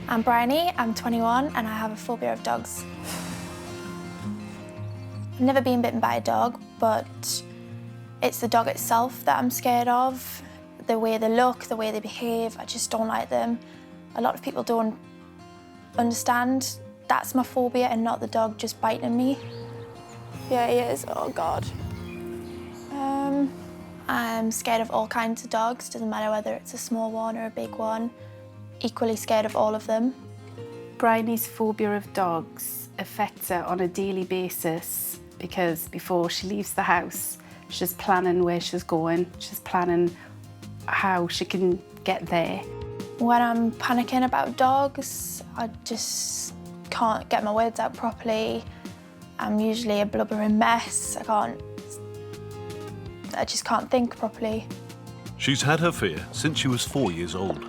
I'm Bryony, I'm 21 and I have a phobia of dogs. I've never been bitten by a dog, but it's the dog itself that I'm scared of. The way they look, the way they behave, I just don't like them. A lot of people don't understand that's my phobia and not the dog just biting me. Yeah, he is, oh God. I'm scared of all kinds of dogs, doesn't matter whether it's a small one or a big one. Equally scared of all of them. Bryony's phobia of dogs affects her on a daily basis because before she leaves the house, she's planning where she's going, she's planning how she can get there. When I'm panicking about dogs, I just can't get my words out properly. I'm usually a blubbering mess. I just can't think properly. She's had her fear since she was 4 years old.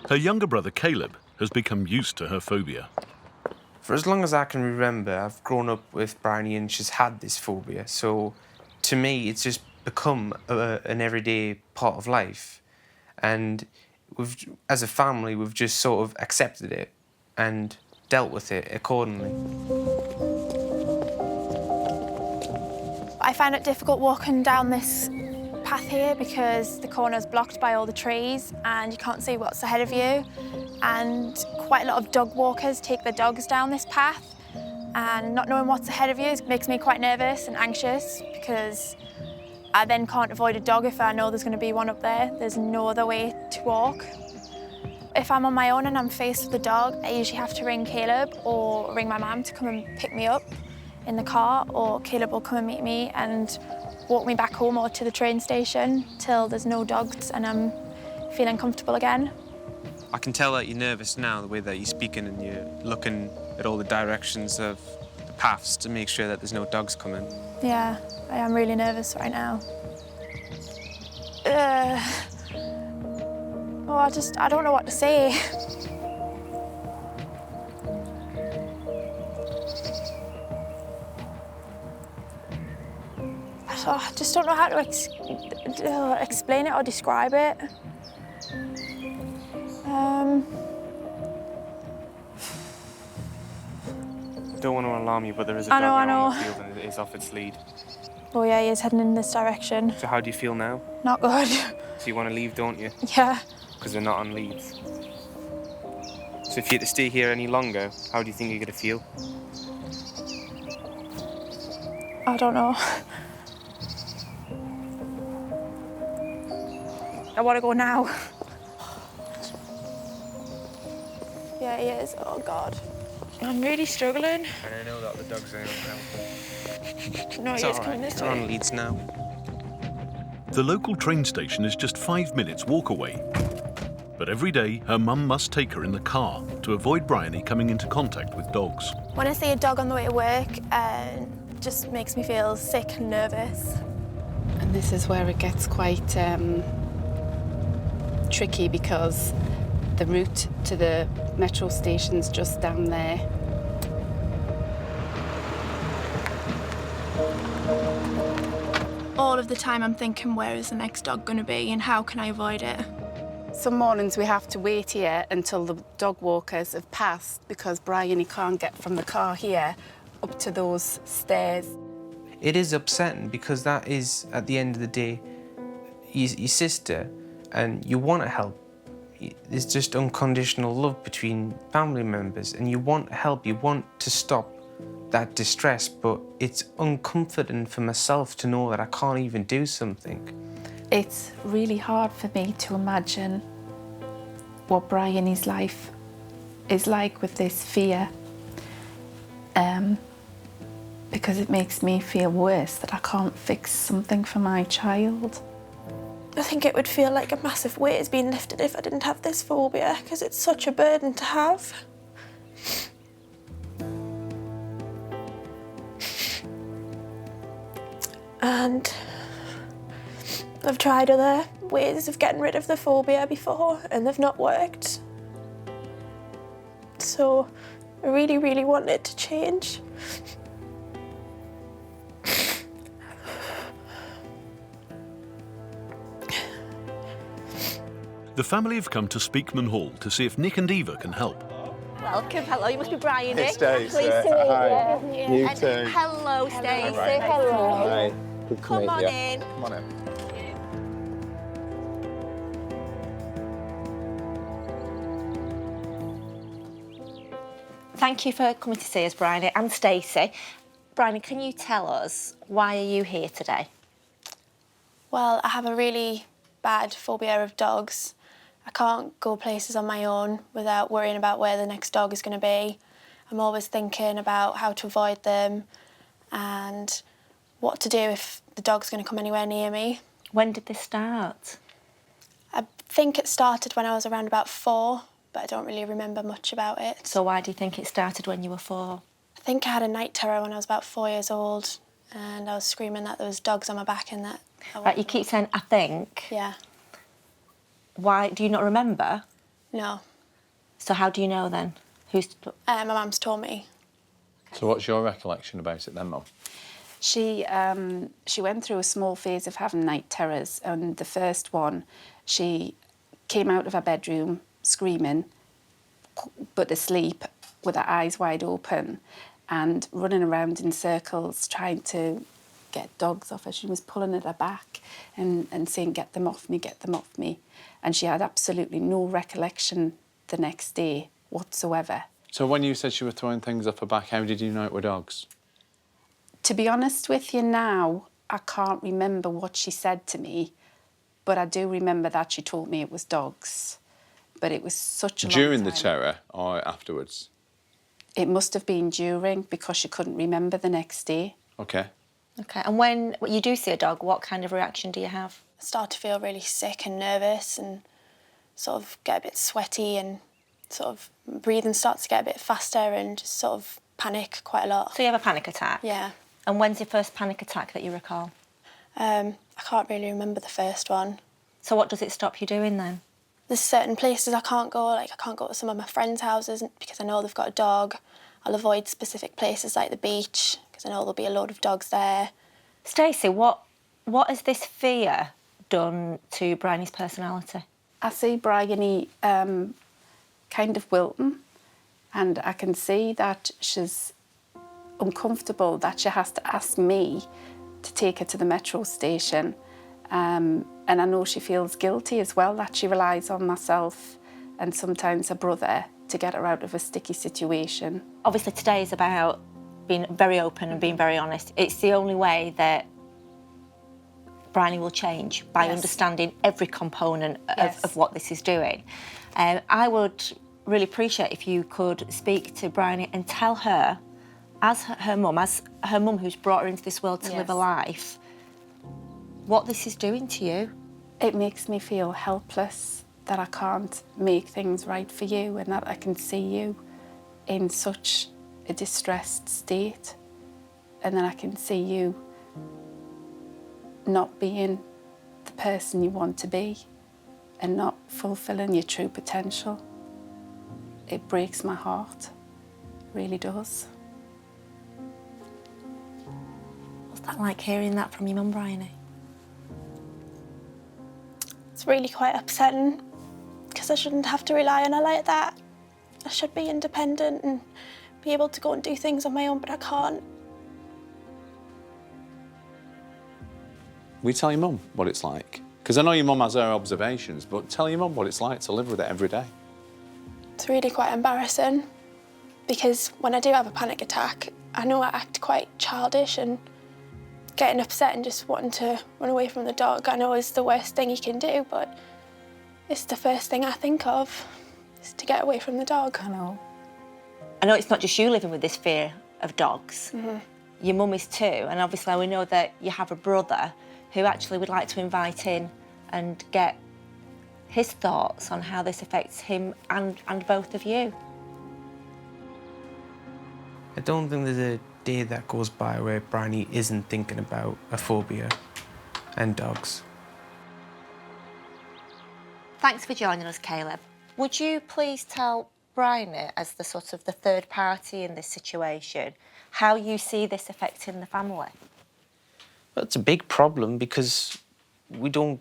Her younger brother Caleb has become used to her phobia. For as long as I can remember, I've grown up with Bryony and she's had this phobia. So to me, it's just become an everyday part of life. And as a family, we've just sort of accepted it and dealt with it accordingly. I find it difficult walking down this path here because the corner's blocked by all the trees and you can't see what's ahead of you. And quite a lot of dog walkers take their dogs down this path, and not knowing what's ahead of you makes me quite nervous and anxious because I then can't avoid a dog if I know there's going to be one up there. There's no other way to walk. If I'm on my own and I'm faced with a dog, I usually have to ring Caleb or ring my mum to come and pick me up in the car, or Caleb will come and meet me and walk me back home or to the train station till there's no dogs and I'm feeling comfortable again. I can tell that you're nervous now, the way that you're speaking and you're looking at all the directions of the paths to make sure that there's no dogs coming. Yeah, I am really nervous right now. I don't know what to say. I just don't know how to explain it or describe it. Don't want to alarm you, but there is a dog now on the field and it is off its lead. Oh yeah, he is heading in this direction. So how do you feel now? Not good. So you want to leave, don't you? Yeah. Because they're not on leads. So if you had to stay here any longer, how do you think you're going to feel? I don't know. I want to go now. Yeah, he is. Oh, God. I'm really struggling. And I know that the dogs are helping. No, he is coming this way. They're on leads now. The local train station is just 5 minutes walk away. But every day, her mum must take her in the car to avoid Bryony coming into contact with dogs. When I see a dog on the way to work, it just makes me feel sick and nervous. And this is where it gets quite tricky because the route to the metro station's just down there. All of the time I'm thinking, where is the next dog going to be and how can I avoid it? Some mornings we have to wait here until the dog walkers have passed because Bryony can't get from the car here up to those stairs. It is upsetting because that is, at the end of the day, your sister, and you want to help. There's just unconditional love between family members and you want help, you want to stop that distress, but it's uncomforting for myself to know that I can't even do something. It's really hard for me to imagine what Bryony's life is like with this fear, because it makes me feel worse that I can't fix something for my child. I think it would feel like a massive weight is being lifted if I didn't have this phobia, because it's such a burden to have. And I've tried other ways of getting rid of the phobia before and they've not worked. So I really, really want it to change. The family have come to Speakman Hall to see if Nik and Eva can help. Welcome, hello, you must be Brian, It's Nick. Stacey. Pleased to meet Hi. you. You And too. hello, Stacey. Right. Hello. Hi. Good to Come meet on you. in. Come on in. Thank you for coming to see us, Brian and Stacey. Brian, can you tell us why are you here today? Well, I have a really bad phobia of dogs. I can't go places on my own without worrying about where the next dog is going to be. I'm always thinking about how to avoid them and what to do if the dog's going to come anywhere near me. When did this start? I think it started when I was around about 4, but I don't really remember much about it. So why do you think it started when you were 4? I think I had a night terror when I was about 4 years old, and I was screaming that there was dogs on my back and that... Right, you keep saying, I think. Yeah. Why, do you not remember? No. So how do you know then? My mum's told me. So what's your recollection about it then, Mum? She went through a small phase of having night terrors, and the first one, she came out of her bedroom screaming, but asleep with her eyes wide open and running around in circles trying to get dogs off her. She was pulling at her back and saying, get them off me, get them off me. And she had absolutely no recollection the next day whatsoever. So when you said she was throwing things off her back, how did you know it were dogs? To be honest with you now, I can't remember what she said to me, but I do remember that she told me it was dogs. But it was such a long During the time. terror or afterwards? It must have been during, because she couldn't remember the next day. OK. OK, and when you do see a dog, what kind of reaction do you have? I start to feel really sick and nervous and sort of get a bit sweaty and sort of breathing starts to get a bit faster and just sort of panic quite a lot. So you have a panic attack? Yeah. And when's your first panic attack that you recall? I can't really remember the first one. So what does it stop you doing then? There's certain places I can't go, like I can't go to some of my friends' houses because I know they've got a dog. I'll avoid specific places like the beach because I know there'll be a load of dogs there. Stacey, what has this fear done to Bryony's personality? I see Bryony kind of wilting, and I can see that she's uncomfortable, that she has to ask me to take her to the metro station. And I know she feels guilty as well, that she relies on myself and sometimes her brother to get her out of a sticky situation. Obviously today is about being very open and being very honest. It's the only way that Bryony will change, by understanding every component of what this is doing. I would really appreciate if you could speak to Bryony and tell her, as her mum who's brought her into this world to live a life, what this is doing to you. It makes me feel helpless, that I can't make things right for you and that I can see you in such a distressed state, and then I can see you not being the person you want to be and not fulfilling your true potential. It breaks my heart, really does. What's that like, hearing that from your mum, Bryony? It's really quite upsetting because I shouldn't have to rely on her like that. I should be independent and be able to go and do things on my own, but I can't. Will you tell your mum what it's like? Because I know your mum has her observations, but tell your mum what it's like to live with it every day. It's really quite embarrassing because when I do have a panic attack, I know I act quite childish, and getting upset and just wanting to run away from the dog I know is the worst thing you can do, but it's the first thing I think of, is to get away from the dog. I know. I know it's not just you living with this fear of dogs. Your mum is too, and obviously we know that you have a brother who actually would like to invite in and get his thoughts on how this affects him and both of you. I don't think there's a day that goes by where Bryony isn't thinking about a phobia and dogs. Thanks for joining us, Caleb. Would you please tell Bryony, as the sort of the third party in this situation, how you see this affecting the family? Well, it's a big problem because we don't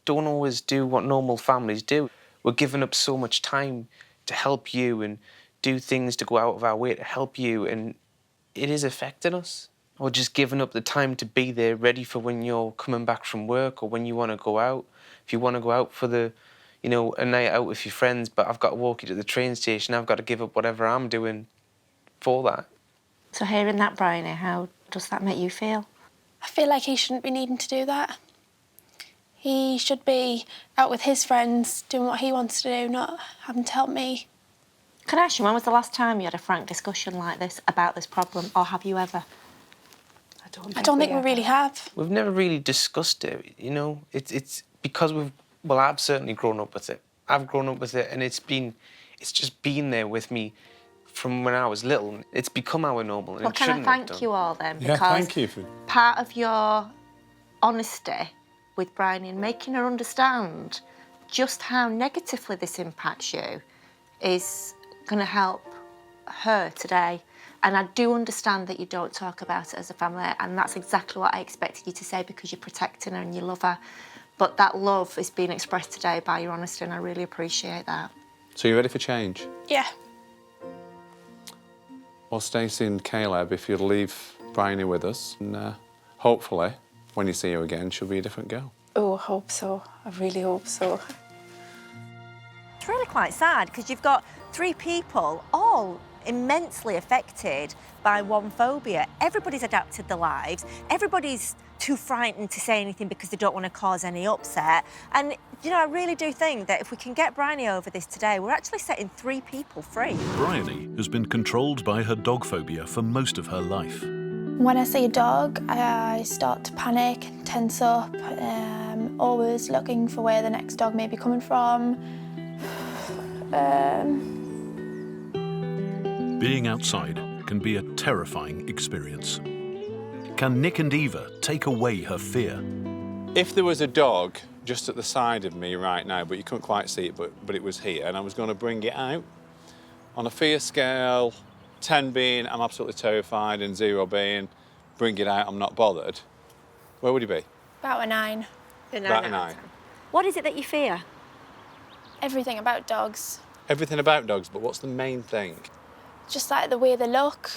don't always do what normal families do. We're giving up so much time to help you and do things to go out of our way to help you, and it is affecting us. Or just giving up the time to be there, ready for when you're coming back from work or when you want to go out. If you want to go out for the, you know, a night out with your friends, but I've got to walk you to the train station, I've got to give up whatever I'm doing for that. So hearing that, Bryony, how does that make you feel? I feel like he shouldn't be needing to do that. He should be out with his friends, doing what he wants to do, not having to help me. Can I ask you, when was the last time you had a frank discussion like this about this problem, or have you ever? I don't think we really have. We've never really discussed it, you know. It's because well, I've certainly grown up with it. I've grown up with it, and it's just been there with me from when I was little. It's become our normal, and Well, it can shouldn't I have thank done. you all then? Yeah, Because thank you for... part of your honesty with Bryony and making her understand just how negatively this impacts you is going to help her today. And I do understand that you don't talk about it as a family, and that's exactly what I expected you to say, because you're protecting her and you love her. But that love is being expressed today by your honesty, and I really appreciate that. So you ready for change? Yeah. Well, Stacey and Caleb, if you'll leave Bryony with us, and hopefully, when you see her again, she'll be a different girl. Oh, I hope so. I really hope so. It's really quite sad, because you've got 3 people all immensely affected by one phobia. Everybody's adapted their lives. Everybody's too frightened to say anything because they don't want to cause any upset. And, you know, I really do think that if we can get Bryony over this today, we're actually setting 3 people free. Bryony has been controlled by her dog phobia for most of her life. When I see a dog, I start to panic and tense up, always looking for where the next dog may be coming from. Being outside can be a terrifying experience. Can Nik and Eva take away her fear? If there was a dog just at the side of me right now, but you couldn't quite see it, but it was here, and I was going to bring it out, on a fear scale, 10 being I'm absolutely terrified and 0 being bring it out, I'm not bothered, where would he be? About a 9. About a 9. What is it that you fear? Everything about dogs. Everything about dogs, but what's the main thing? Just like the way they look,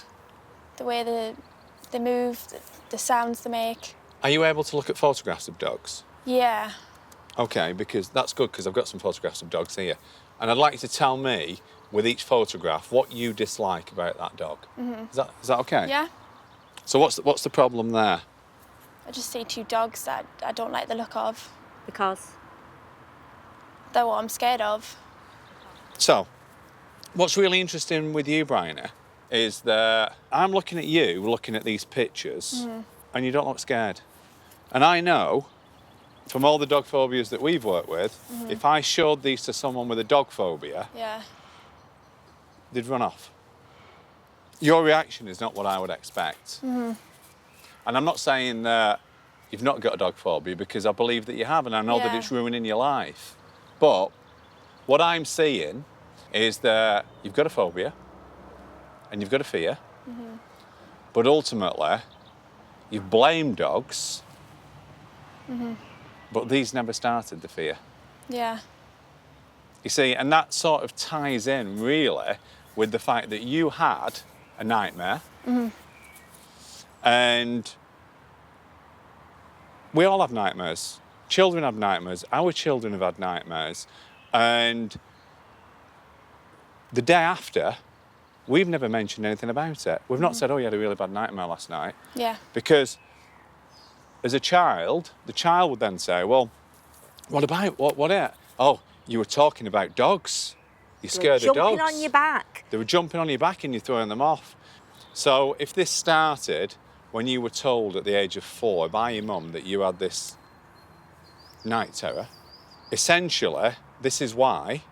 the way they move, the sounds they make. Are you able to look at photographs of dogs? Yeah. OK, because that's good, because I've got some photographs of dogs here. And I'd like you to tell me, with each photograph, what you dislike about that dog. Mm-hmm. Is that OK? Yeah. So what's the problem there? I just see 2 dogs that I don't like the look of. Because? They're what I'm scared of. So, what's really interesting with you, Bryony, is that I'm looking at you, looking at these pictures, and you don't look scared. And I know, from all the dog phobias that we've worked with, if I showed these to someone with a dog phobia, Yeah. they'd run off. Your reaction is not what I would expect. And I'm not saying that you've not got a dog phobia, because I believe that you have, and I know that it's ruining your life. But what I'm seeing is that you've got a phobia and you've got a fear, but ultimately you've blamed dogs, but these never started the fear. Yeah. You see, and that sort of ties in really with the fact that you had a nightmare, and we all have nightmares. Children have nightmares. Our children have had nightmares. And the day after, we've never mentioned anything about it. We've not said, oh, you had a really bad nightmare last night. Yeah. Because as a child, the child would then say, well, what about, what it? Oh, you were talking about dogs. You're scared of dogs. Jumping on your back. They were jumping on your back and you're throwing them off. So if this started when you were told at the age of 4 by your mum that you had this night terror, essentially, this is why,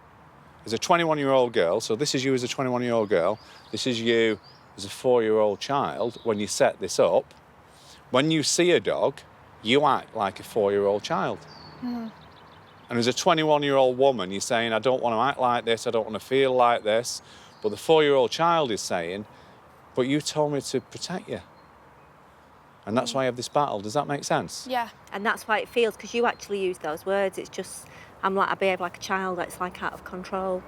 as a 21-year-old girl, so this is you as a 21-year-old girl, this is you as a 4-year-old child, when you set this up, when you see a dog, you act like a 4-year-old child. And as a 21-year-old woman, you're saying, I don't want to act like this, I don't want to feel like this, but the 4-year-old child is saying, but you told me to protect you. And that's why you have this battle. Does that make sense? Yeah. And that's why it feels, because you actually use those words, it's just, I behave like a child, it's like out of control.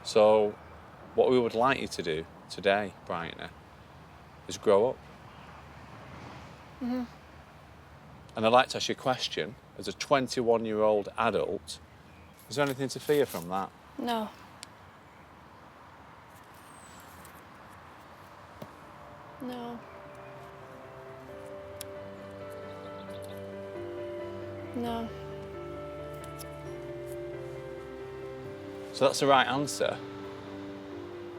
So, what we would like you to do today, Bryony, is grow up. And I'd like to ask you a question. As a 21-year-old adult, is there anything to fear from that? No. No. No. So that's the right answer.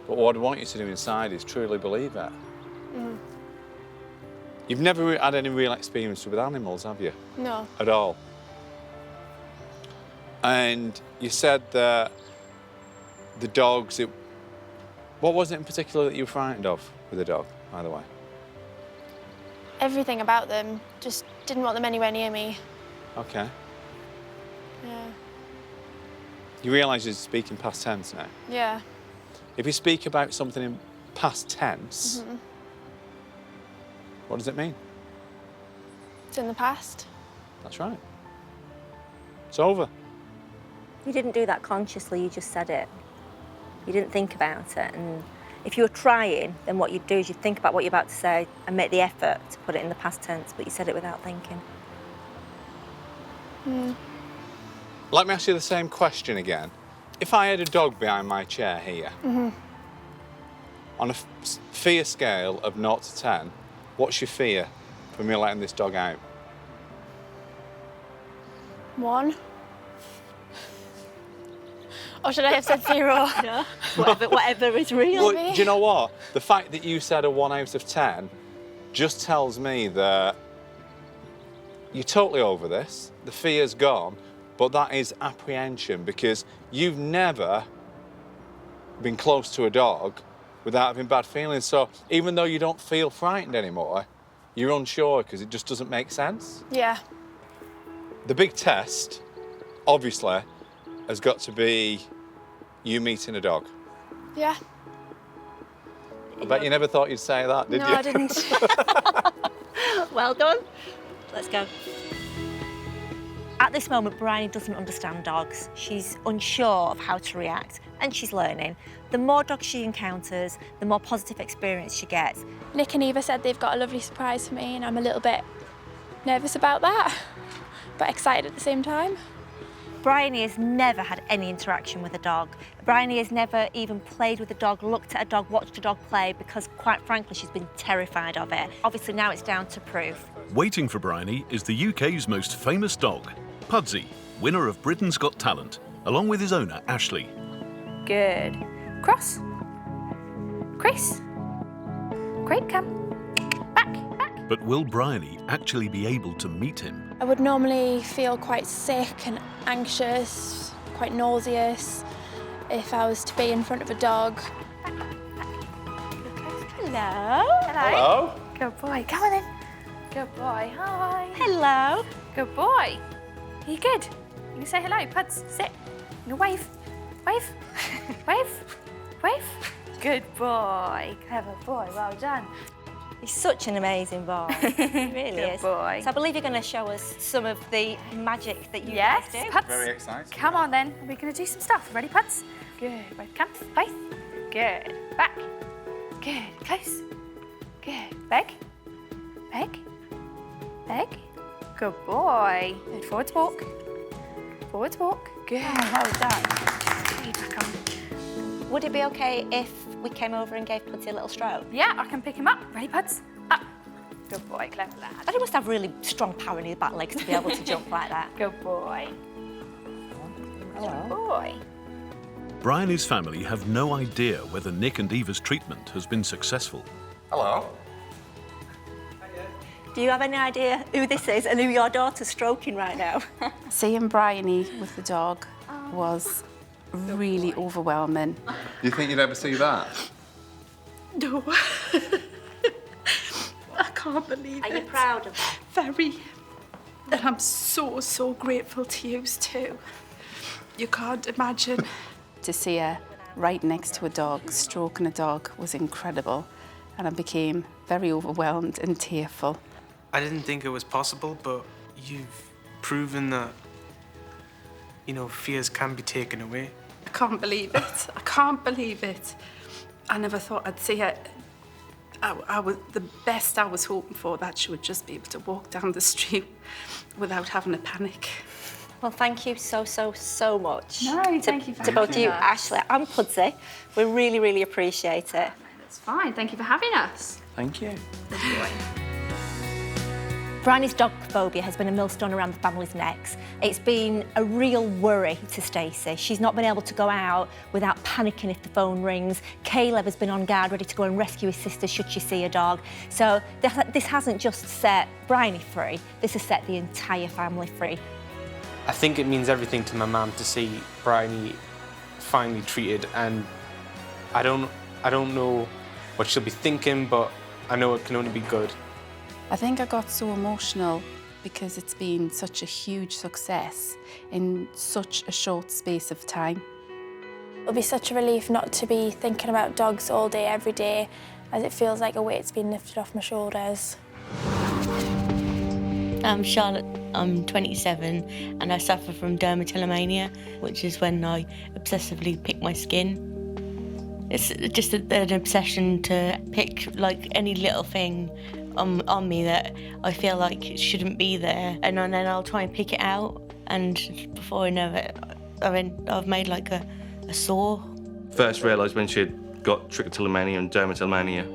But what I want you to do inside is truly believe it. You've never had any real experience with animals, have you? No. At all. And you said that the dogs, what was it in particular that you were frightened of with the dog, by the way? Everything about them. Just didn't want them anywhere near me. Okay. Yeah. You realise you're speaking past tense now? Yeah. If you speak about something in past tense, what does it mean? It's in the past. That's right. It's over. You didn't do that consciously, you just said it. You didn't think about it. And if you were trying, then what you'd do is you'd think about what you're about to say and make the effort to put it in the past tense, but you said it without thinking. Let me ask you the same question again. If I had a dog behind my chair here, on a fear scale of 0 to 10, what's your fear for me letting this dog out? 1. Or should I have said 0? No. Whatever is real. Well, do you know what? The fact that you said a 1 out of 10 just tells me that you're totally over this, the fear's gone, but that is apprehension because you've never been close to a dog without having bad feelings. So even though you don't feel frightened anymore, you're unsure because it just doesn't make sense. Yeah. The big test, obviously, has got to be you meeting a dog. Yeah. I bet you never thought you'd say that, did No, you? I didn't. Well done. Let's go. At this moment, Bryony doesn't understand dogs. She's unsure of how to react, and she's learning. The more dogs she encounters, the more positive experience she gets. Nik and Eva said they've got a lovely surprise for me, and I'm a little bit nervous about that, but excited at the same time. Bryony has never had any interaction with a dog. Bryony has never even played with a dog, looked at a dog, watched a dog play, because quite frankly, she's been terrified of it. Obviously, now it's down to proof. Waiting for Bryony is the UK's most famous dog, Pudsey, winner of Britain's Got Talent, along with his owner, Ashley. Good. Cross. Chris. Great, come. Back. But will Bryony actually be able to meet him? I would normally feel quite sick and anxious, quite nauseous, if I was to be in front of a dog. Hello. Hello? Good boy. Come on then. Good boy. Hi. Hello. Good boy. Are you good? You can say hello. Puds, sit. You wave. Wave. Wave. Wave. Good boy. Clever boy. Well done. He's such an amazing boy. He really Good is. boy. So I believe you're going to show us some of the magic that you Yes. guys do. Puds. Very exciting. Come on then. We're going to do some stuff. Ready, Puds? Good. Wait, come. Face. Good. Back. Good. Close. Good. Leg. Leg. Leg. Good boy. Good. Forwards walk. Forwards walk. Good. Well done. Put you back on. Would it be okay if we came over and gave Pudsey a little stroke? Yeah, I can pick him up. Ready, Puds? Up. Good boy. Clever lad. But he must have really strong power in his back legs to be able to jump like that. Good boy. Good boy. Bryony's family have no idea whether Nik and Eva's treatment has been successful. Hello. Do you have any idea who this is and who your daughter's stroking right now? Seeing Bryony with the dog was really overwhelming. You think you'd ever see that? No. I can't believe Are it. you proud of that? Very. And I'm so grateful to you too. You can't imagine. To see her right next to a dog, stroking a dog, was incredible. And I became very overwhelmed and tearful. I didn't think it was possible, but you've proven that, you know, fears can be taken away. I can't believe it. I can't believe it. I never thought I'd see it. I was the best I was hoping for, that she would just be able to walk down the street without having a panic. Well, thank you so much. No, thank you for to both having you, us. Ashley and Pudsey. We really, really appreciate it. That's fine. Thank you for having us. Thank you. Bryony's dog phobia has been a millstone around the family's necks. It's been a real worry to Stacey. She's not been able to go out without panicking if the phone rings. Caleb has been on guard, ready to go and rescue his sister should she see a dog. So this hasn't just set Bryony free, this has set the entire family free. I think it means everything to my mum to see Bryony finally treated, and I don't know what she'll be thinking, but I know it can only be good. I think I got so emotional because it's been such a huge success in such a short space of time. It'll be such a relief not to be thinking about dogs all day, every day, as it feels like a weight's been lifted off my shoulders. I'm Charlotte, I'm 27 and I suffer from dermatillomania, which is when I obsessively pick my skin. It's just an obsession to pick like any little thing on me that I feel like it shouldn't be there, and then I'll try and pick it out, and before I know it, I've made like a sore. First realised when she had got trichotillomania and dermatillomania.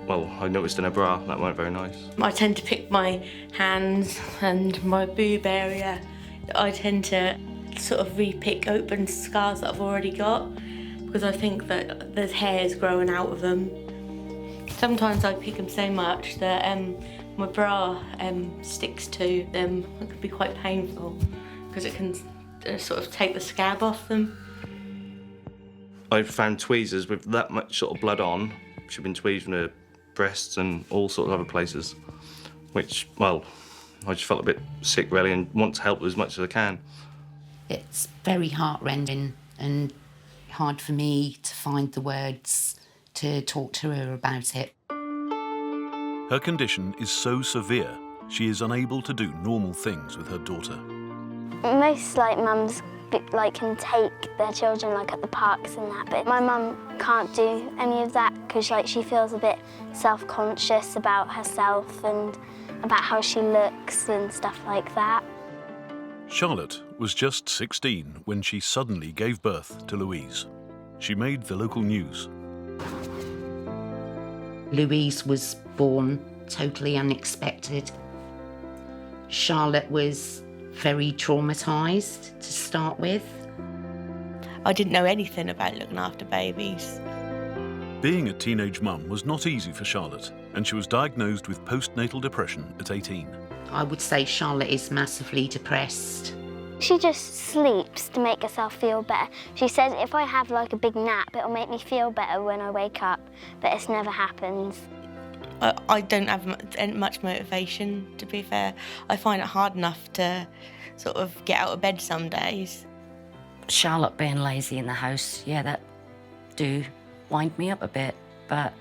Well, I noticed in her bra, that weren't very nice. I tend to pick my hands and my boob area. I tend to sort of re-pick open scars that I've already got because I think that there's hairs growing out of them. Sometimes I pick them so much that my bra sticks to them. It can be quite painful because it can sort of take the scab off them. I found tweezers with that much sort of blood on. She'd been tweezed from her breasts and all sorts of other places, which, well, I just felt a bit sick really and want to help as much as I can. It's very heart-rending and hard for me to find the words to talk to her about it. Her condition is so severe, she is unable to do normal things with her daughter. Most mums can take their children at the parks and that, but my mum can't do any of that because she feels a bit self-conscious about herself and about how she looks and stuff like that. Charlotte was just 16 when she suddenly gave birth to Louise. She made the local news. Louise was born totally unexpected. Charlotte was very traumatised to start with. I didn't know anything about looking after babies. Being a teenage mum was not easy for Charlotte, and she was diagnosed with postnatal depression at 18. I would say Charlotte is massively depressed. She just sleeps to make herself feel better. She says if I have a big nap, it'll make me feel better when I wake up, but it never happens. I don't have much motivation, to be fair. I find it hard enough to sort of get out of bed some days. Charlotte being lazy in the house, yeah, that do wind me up a bit. But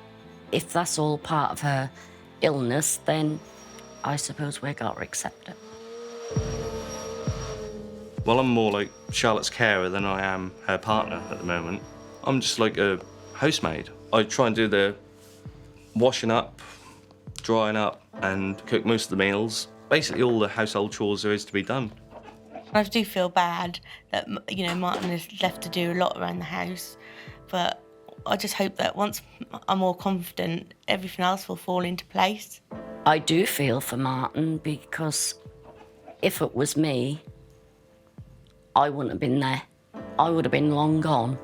if that's all part of her illness, then I suppose we've got to accept it. Well, I'm more like Charlotte's carer than I am her partner at the moment. I'm just like a housemaid. I try and do the washing up, drying up, and cook most of the meals. Basically all the household chores there is to be done. I do feel bad that, Martin is left to do a lot around the house, but I just hope that once I'm more confident, everything else will fall into place. I do feel for Martin because if it was me, I wouldn't have been there. I would have been long gone.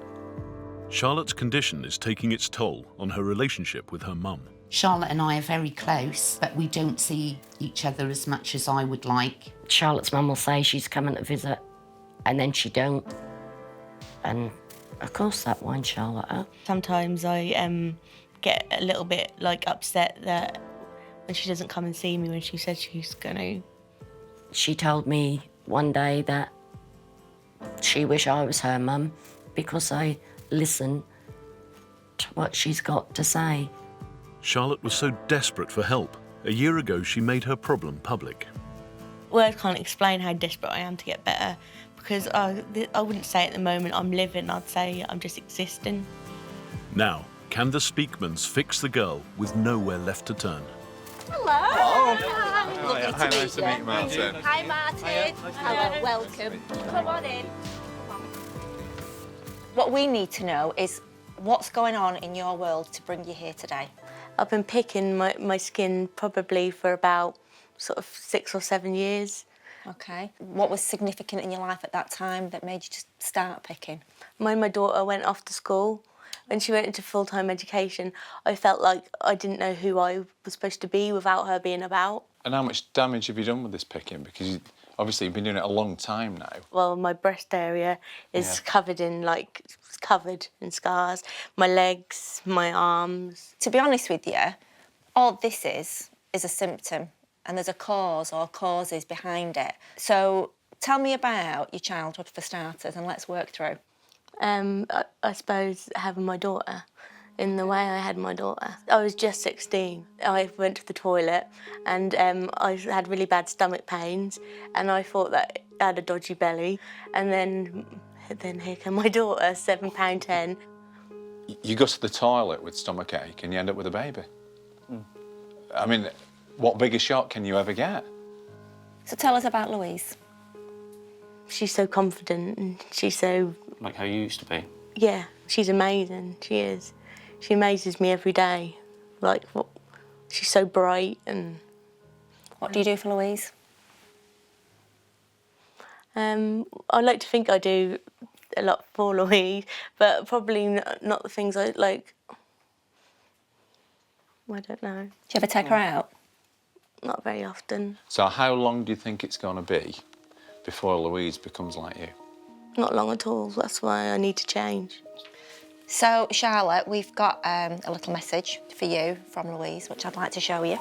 Charlotte's condition is taking its toll on her relationship with her mum. Charlotte and I are very close, but we don't see each other as much as I would like. Charlotte's mum will say she's coming to visit, and then she don't. And of course that winds Charlotte up. Sometimes I get a little bit upset that when she doesn't come and see me when she said she's gonna. She told me one day that she wished I was her mum because I listen to what she's got to say. Charlotte was so desperate for help A year ago, she made her problem public. Words can't explain how desperate I am to get better, because I wouldn't say at the moment I'm living, I'd say I'm just existing. Now, can the Speakmans fix the girl with nowhere left to turn? Hello. Hi, nice to meet you, Martin. Hi, Martin. Hello, welcome. Come on in. What we need to know is what's going on in your world to bring you here today. I've been picking my skin probably for about sort of 6 or 7 years. Okay. What was significant in your life at that time that made you just start picking? When my daughter went off to school, when she went into full-time education, I felt like I didn't know who I was supposed to be without her being about. And how much damage have you done with this picking? Because obviously you've been doing it a long time now. Well, my breast area is covered in scars. My legs, my arms. To be honest with you, all this is a symptom, and there's a cause or causes behind it. So tell me about your childhood for starters, and let's work through. I suppose having my daughter, in the way I had my daughter. I was just 16. I went to the toilet and I had really bad stomach pains, and I thought that I had a dodgy belly. And then here came my daughter, £7.10. You go to the toilet with stomachache and you end up with a baby. I mean, what bigger shock can you ever get? So tell us about Louise. She's so confident and she's so... Like how you used to be? Yeah, she's amazing, she is. She amazes me every day. Like, she's so bright and... What do you do for Louise? I like to think I do a lot for Louise, but probably not the things I like. I don't know. Do you ever take her out? Not very often. So how long do you think it's going to be before Louise becomes like you? Not long at all. That's why I need to change. So, Charlotte, we've got a little message for you from Louise, which I'd like to show you.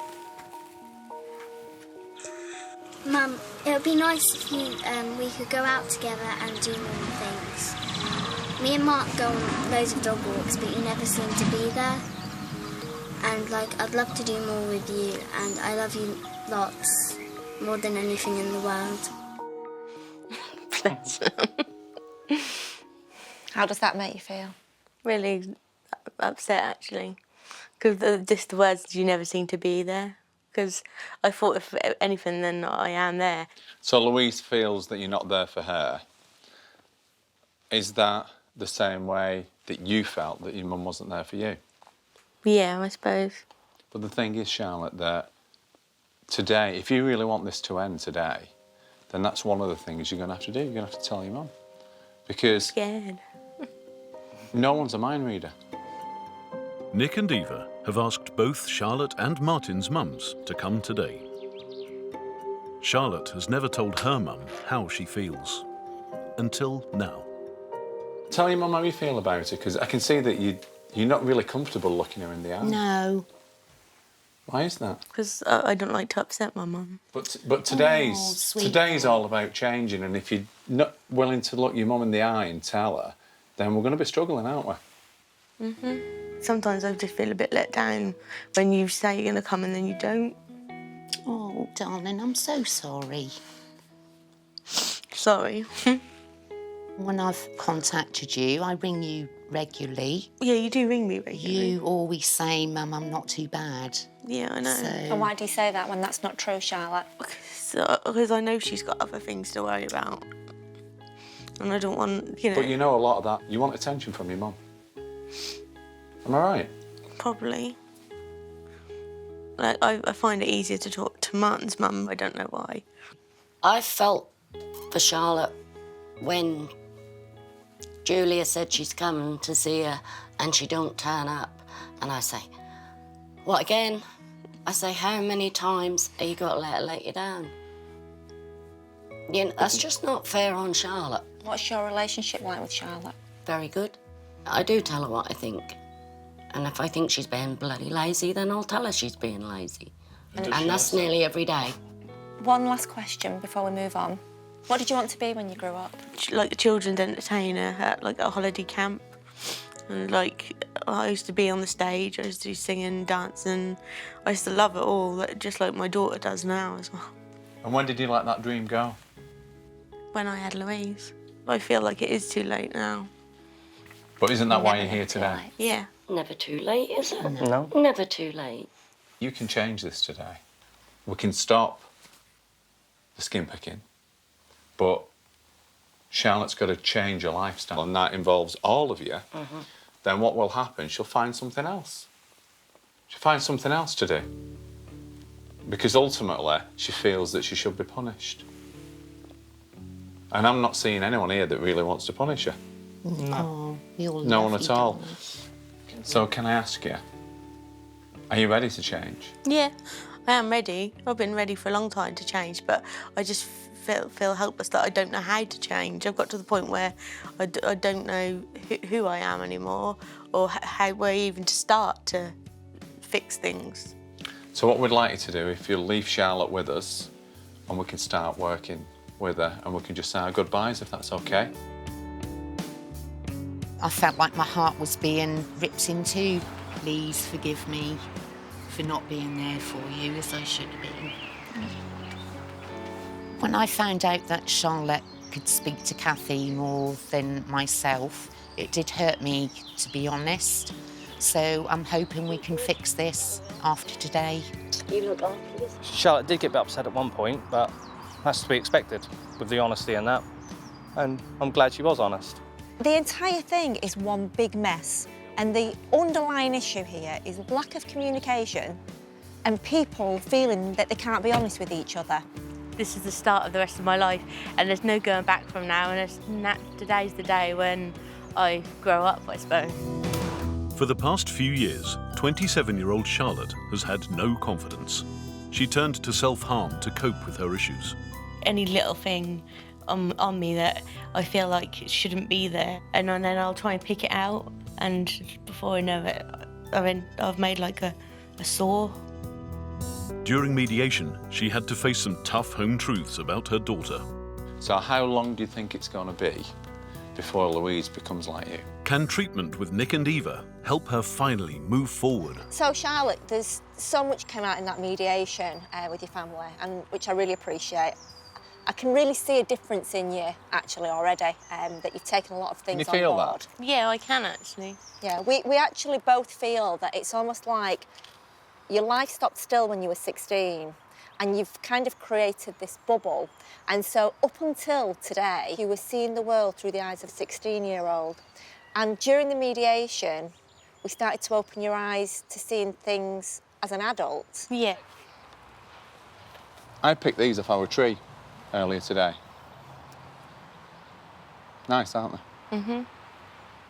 Mum, it would be nice if we could go out together and do more things. Me and Mark go on loads of dog walks, but you never seem to be there. And, I'd love to do more with you, and I love you lots, more than anything in the world. Bless. How does that make you feel? Really upset, actually, because just the words, you never seem to be there. Because I thought if anything, then I am there. So Louise feels that you're not there for her. Is that the same way that you felt that your mum wasn't there for you? Yeah, I suppose. But the thing is, Charlotte, that today, if you really want this to end today, then that's one of the things you're going to have to do. You're going to have to tell your mum. Because Scared. No one's a mind reader. Nik and Eva have asked both Charlotte and Martin's mums to come today. Charlotte has never told her mum how she feels. Until now. Tell your mum how you feel about it, because I can see that you're not really comfortable looking her in the eye. No. Why is that? Because I don't like to upset my mum. But today's all about changing, and if you're not willing to look your mum in the eye and tell her, then we're going to be struggling, aren't we? Sometimes I just feel a bit let down when you say you're going to come and then you don't. Oh, darling, I'm so sorry. Sorry. When I've contacted you, I ring you regularly. Yeah, you do ring me regularly. You always say, Mum, I'm not too bad. Yeah, I know. And why do you say that when that's not true, Charlotte? Because I know she's got other things to worry about. And I don't want, But you know a lot of that. You want attention from your mum. Am I right? Probably. I find it easier to talk to Martin's mum. I don't know why. I felt for Charlotte when Julia said she's coming to see her and she don't turn up. And I say, what again? I say, how many times are you got to let her let you down? You know, that's just not fair on Charlotte. What's your relationship like with Charlotte? Very good. I do tell her what I think. And if I think she's being bloody lazy, then I'll tell her she's being lazy. And that's nearly every day. One last question before we move on. What did you want to be when you grew up? Like a children's entertainer at a holiday camp. And like, I used to be on the stage, I used to do singing, dancing. I used to love it all, just like my daughter does now as well. And when did you let that dream go? When I had Louise. I feel like it is too late now. But isn't that why you're here today? Yeah. Never too late, is it? No. Never too late. You can change this today. We can stop the skin picking, but Charlotte's got to change her lifestyle, and that involves all of you. Then what will happen? She'll find something else. She'll find something else to do. Because ultimately, she feels that she should be punished. And I'm not seeing anyone here that really wants to punish her. No. No one at all. So can I ask you, are you ready to change? Yeah, I am ready. I've been ready for a long time to change, but I just feel helpless that I don't know how to change. I've got to the point where I don't know who I am anymore, or where even to start to fix things. So what we'd like you to do, if you'll leave Charlotte with us, and we can start working with her, and we can just say our goodbyes, if that's okay. I felt like my heart was being ripped in two. Please forgive me for not being there for you as I should have been. When I found out that Charlotte could speak to Kathy more than myself, it did hurt me, to be honest. So I'm hoping we can fix this after today. You look like this. Charlotte did get a bit upset at one point, but that's to be expected with the honesty and that. And I'm glad she was honest. The entire thing is one big mess, and the underlying issue here is lack of communication and people feeling that they can't be honest with each other. This is the start of the rest of my life, and there's no going back from now, and today's the day when I grow up, I suppose. For the past few years, 27-year-old Charlotte has had no confidence. She turned to self-harm to cope with her issues. Any little thing on me that I feel like shouldn't be there, and then I'll try and pick it out, and before I know it, I've made like a sore. During mediation, she had to face some tough home truths about her daughter. So how long do you think it's going to be before Louise becomes like you? Can treatment with Nik and Eva help her finally move forward? So Charlotte, there's so much came out in that mediation with your family, and which I really appreciate. I can really see a difference in you, actually, already, that you've taken a lot of things on board. Can you feel that? Yeah, I can actually. Yeah, we actually both feel that it's almost like your life stopped still when you were 16, and you've kind of created this bubble. And so up until today, you were seeing the world through the eyes of a 16-year-old. And during the mediation, we started to open your eyes to seeing things as an adult. Yeah. I picked these off our tree earlier today. Nice, aren't they? Mhm.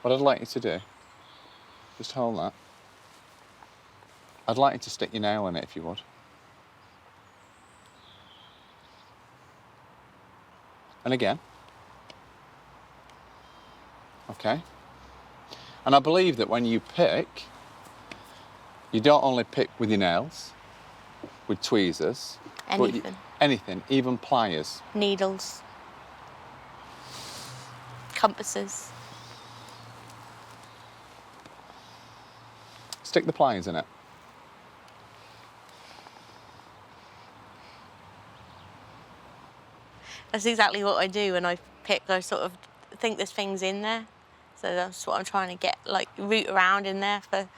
What I'd like you to do, just hold that. I'd like you to stick your nail in it if you would. And again. Okay. And I believe that when you pick, you don't only pick with your nails, with tweezers. Anything. Anything, even pliers. Needles. Compasses. Stick the pliers in it. That's exactly what I do when I pick. I sort of think there's things in there. So that's what I'm trying to get, like, root around in there for...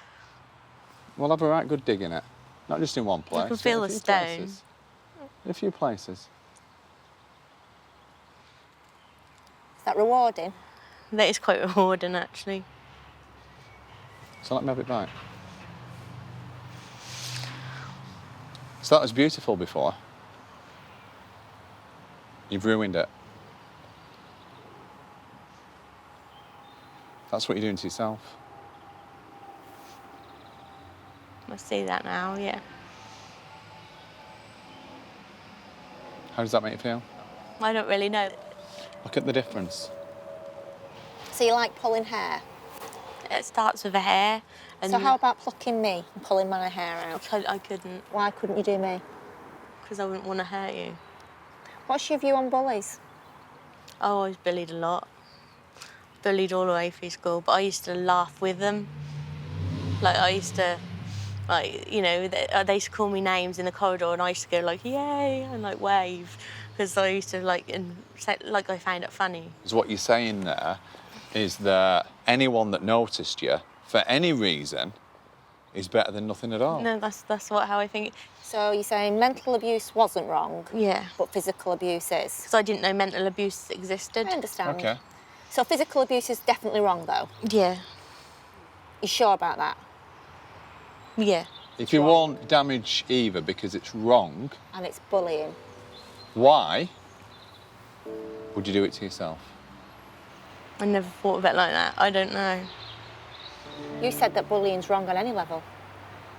We'll have a right good dig in it. Not just in one place. I can feel the stone. Places. In a few places. Is that rewarding? That is quite rewarding, actually. So let me have it back. So that was beautiful before. You've ruined it. That's what you're doing to yourself. I see that now, yeah. How does that make you feel? I don't really know. Look at the difference. So you like pulling hair? It starts with the hair. And So how about plucking me and pulling my hair out? I couldn't. Why couldn't you do me? Because I wouldn't want to hurt you. What's your view on bullies? I always bullied a lot. bullied all the way through school, but I used to laugh with them. Like, I used to, like, you know, they used to call me names in the corridor and I used to go, like, yay, and, like, wave, because I used to, like, and say, like, I found it funny. So what you're saying there is that anyone that noticed you, for any reason, is better than nothing at all. No, that's how I think. So you're saying mental abuse wasn't wrong? Yeah. But physical abuse is? Because I didn't know mental abuse existed. I understand. Okay. So physical abuse is definitely wrong, though? Yeah. You sure about that? Yeah. If you won't damage Eva because it's wrong, And it's bullying? why would you do it to yourself? I never thought of it like that. I don't know. You said that bullying's wrong on any level.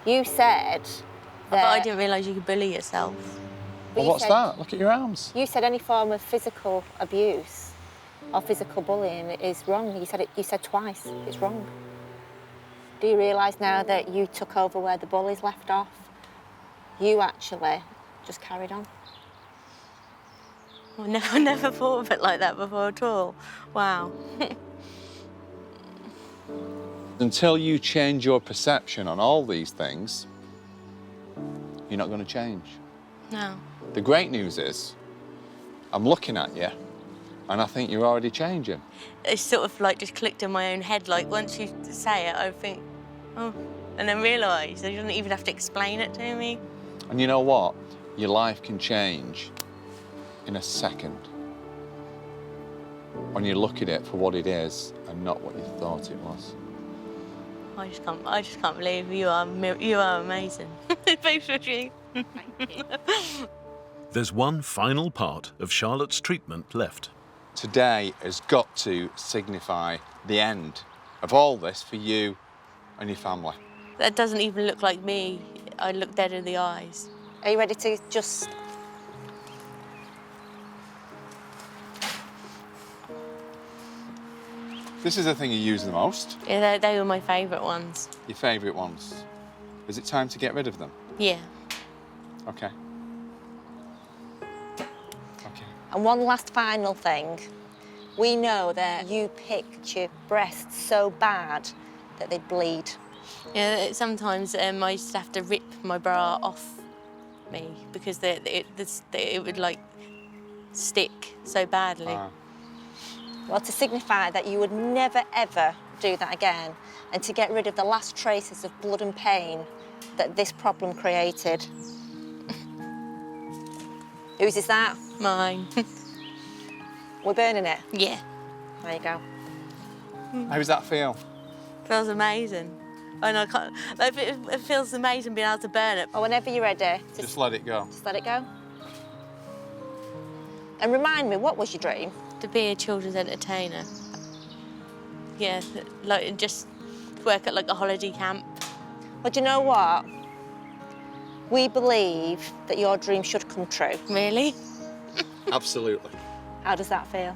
You said But I that... didn't realise you could bully yourself. Well, what's that? Look at your arms. You said any form of physical abuse or physical bullying is wrong. You said twice. It's wrong. Do you realise now that you took over where the bullies left off? You actually just carried on. I never thought of it like that before at all. Wow. Until you change your perception on all these things, you're not going to change. No. The great news is, I'm looking at you, and I think you're already changing. It's sort of like just clicked in my own head. Like, once you say it, I think, oh, and then realise you don't even have to explain it to me. And you know what? Your life can change in a second when you look at it for what it is and not what you thought it was. I just can't believe you are amazing. Both of you. There's one final part of Charlotte's treatment left. Today has got to signify the end of all this for you and your family. That doesn't even look like me. I look dead in the eyes. Are you ready to just... This is the thing you use the most. Yeah, they were my favourite ones. Your favourite ones. Is it time to get rid of them? Yeah. Okay. Okay. And one last final thing. We know that you picked your breasts so bad that they'd bleed. Yeah, sometimes I used to have to rip my bra off me because it would, like, stick so badly. Well, to signify that you would never, ever do that again, and to get rid of the last traces of blood and pain that this problem created. Whose is that? Mine. We're burning it? Yeah. There you go. How does that feel? Feels amazing. And I can't, like, it feels amazing being able to burn it. Well, whenever you're ready, Just let it go. just let it go. And remind me, what was your dream? To be a children's entertainer. Yeah, like, just work at, like, a holiday camp. Well, do you know what? We believe that your dream should come true. Really? Absolutely. How does that feel?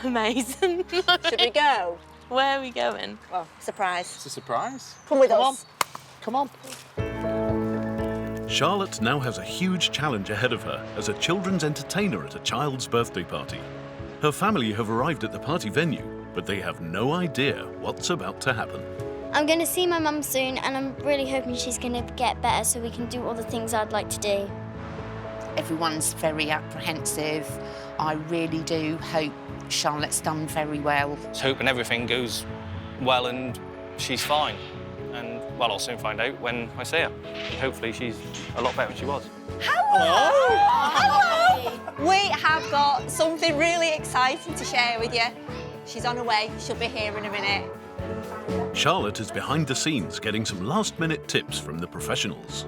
Amazing. Should we go? Where are we going? Well, surprise. It's a surprise. Come with us. Come on. Charlotte now has a huge challenge ahead of her as a children's entertainer at a child's birthday party. Her family have arrived at the party venue, but they have no idea what's about to happen. I'm going to see my mum soon, and I'm really hoping she's going to get better so we can do all the things I'd like to do. Everyone's very apprehensive. I really do hope Charlotte's done very well. Just hoping everything goes well and she's fine. And, well, I'll soon find out when I see her. Hopefully she's a lot better than she was. Hello! Hello! We have got something really exciting to share with you. She's on her way. She'll be here in a minute. Charlotte is behind the scenes getting some last-minute tips from the professionals.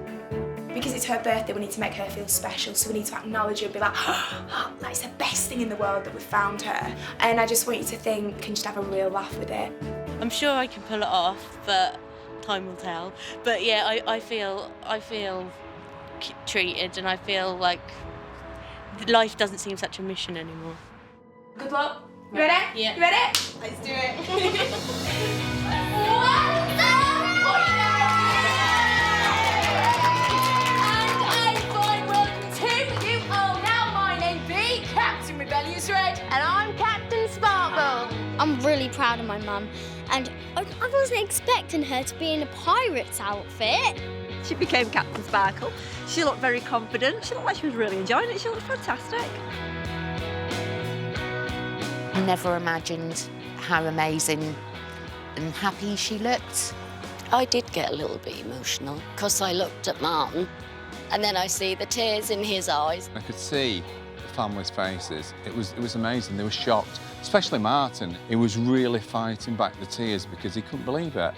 Because it's her birthday, we need to make her feel special, so we need to acknowledge her and be like, oh, that's the best thing in the world that we've found her. And I just want you to think and just have a real laugh with it. I'm sure I can pull it off, but time will tell. But yeah, I feel treated, and I feel like life doesn't seem such a mission anymore. Good luck. You ready? Yeah. You ready? Let's do it. Captain Rebellious Red. And I'm Captain Sparkle. I'm really from my mum, and I wasn't expecting her to be in a pirate's outfit. She became Captain Sparkle. She looked very confident. She looked like she was really enjoying it. She looked fantastic. I never imagined how amazing and happy she looked. I did get a little bit emotional because I looked at Martin and then I see the tears in his eyes. I could see the family's faces. It was amazing. They were shocked, especially Martin. He was really fighting back the tears because he couldn't believe it.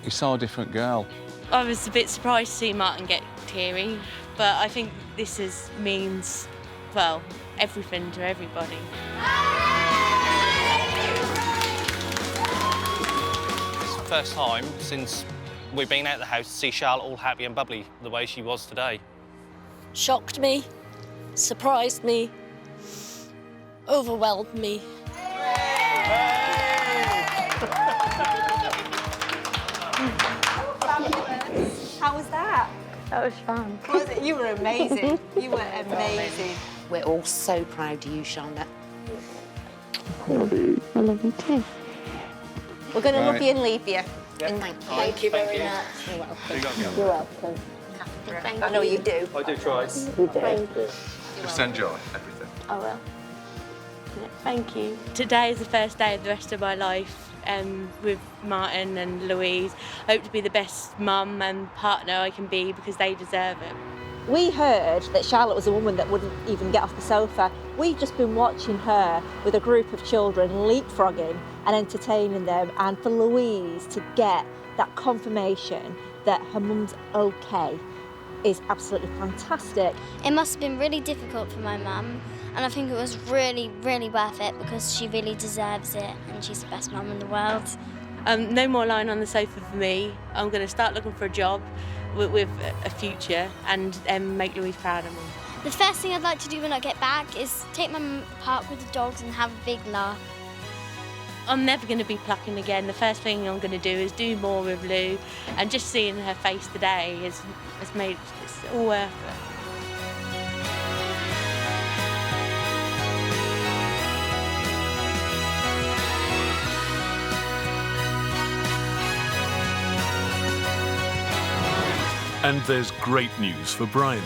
He saw a different girl. I was a bit surprised to see Martin get teary, but I think this means, well, everything to everybody. It's the first time since we've been out of the house to see Charlotte all happy and bubbly the way she was today. Shocked me, surprised me, overwhelmed me. How was that? That was fun. Was it? You were amazing. You were amazing. We're all so proud of you, Charlotte. I love you too. We're going to love you and leave you. And thank you very much. You're welcome. You're welcome. I know you do. I do try. You do. Just enjoy everything. I will. Yeah, thank you. Today is the first day of the rest of my life with Martin and Louise. I hope to be the best mum and partner I can be because they deserve it. We heard that Charlotte was a woman that wouldn't even get off the sofa. We've just been watching her with a group of children leapfrogging and entertaining them, and for Louise to get that confirmation that her mum's okay is absolutely fantastic. It must have been really difficult for my mum, and I think it was really, really worth it because she really deserves it and she's the best mum in the world. No more lying on the sofa for me. I'm going to start looking for a job with a future and make Louise proud of me. The first thing I'd like to do when I get back is take my mum to the park with the dogs and have a big laugh. I'm never going to be plucking again. The first thing I'm going to do is do more with Lou, and just seeing her face today has made it all worth it. And there's great news for Bryony.